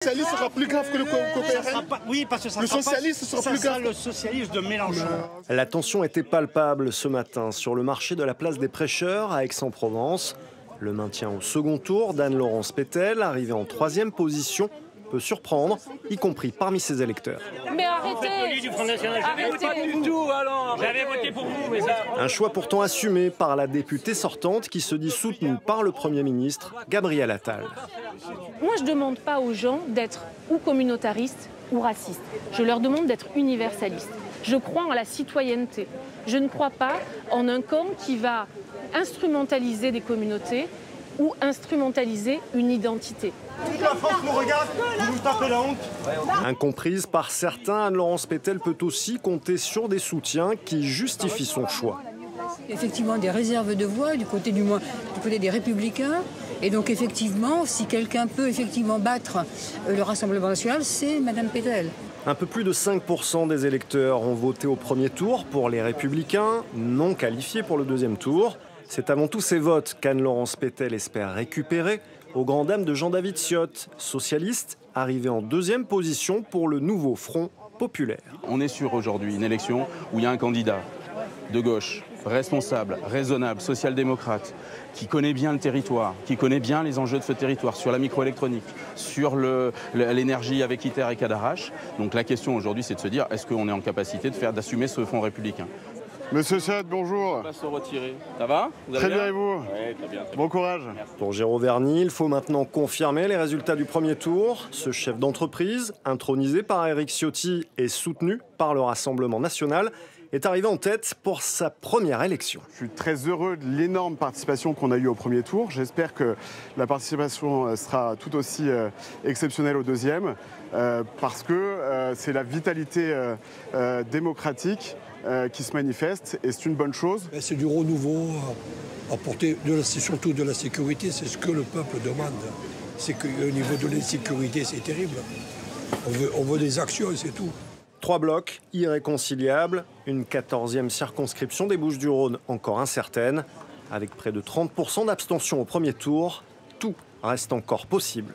Le socialisme sera plus grave que le PRN. Oui, parce que ça le sera socialisme sera plus grave. le socialisme de Mélenchon. La tension était palpable ce matin sur le marché de la place des Prêcheurs à Aix-en-Provence. Le maintien au second tour d'Anne-Laurence Pétel, arrivée en 3e position, peut surprendre, y compris parmi ses électeurs. Mais arrêtez du Front National, j'avais voté pas du tout, alors j'avais voté pour vous, mais ça... Un choix pourtant assumé par la députée sortante qui se dit soutenue par le Premier ministre, Gabriel Attal. Moi, je ne demande pas aux gens d'être ou communautaristes ou racistes. Je leur demande d'être universalistes. Je crois en la citoyenneté. Je ne crois pas en un camp qui va instrumentaliser des communautés ou instrumentaliser une identité. Toute la France nous regarde, vous nous tapez la honte. Incomprise par certains, Anne-Laurence Pétel peut aussi compter sur des soutiens qui justifient son choix. Effectivement, des réserves de voix du côté des Républicains. Et donc, effectivement, si quelqu'un peut effectivement battre le Rassemblement national, c'est Mme Pétel. Un peu plus de 5% des électeurs ont voté au premier tour pour les Républicains, non qualifiés pour le deuxième tour. C'est avant tous ces votes qu'Anne-Laurence Pétel espère récupérer, aux grandes dames de Jean-David Ciotte, socialiste, arrivé en 2e position pour le nouveau Front populaire. On est sur aujourd'hui une élection où il y a un candidat de gauche, responsable, raisonnable, social-démocrate, qui connaît bien le territoire, qui connaît bien les enjeux de ce territoire, sur la microélectronique, sur l'énergie avec ITER et Cadarache. Donc la question aujourd'hui, c'est de se dire, est-ce qu'on est en capacité d'assumer ce Front républicain ? Monsieur Ciotte, bonjour. On va se retirer. Ça va? Très bien et vous? Oui, très bien. Bon courage. Pour Géraud Verny, il faut maintenant confirmer les résultats du premier tour. Ce chef d'entreprise, intronisé par Éric Ciotti et soutenu par le Rassemblement national, est arrivé en tête pour sa première élection. Je suis très heureux de l'énorme participation qu'on a eue au premier tour. J'espère que la participation sera tout aussi exceptionnelle au deuxième, parce que c'est la vitalité démocratique qui se manifeste et c'est une bonne chose. C'est du renouveau, apporter surtout de la sécurité, c'est ce que le peuple demande. C'est qu'au niveau de l'insécurité, c'est terrible. On veut des actions, c'est tout. 3 blocs irréconciliables, une 14e circonscription des Bouches-du-Rhône encore incertaine. Avec près de 30% d'abstention au premier tour, tout reste encore possible.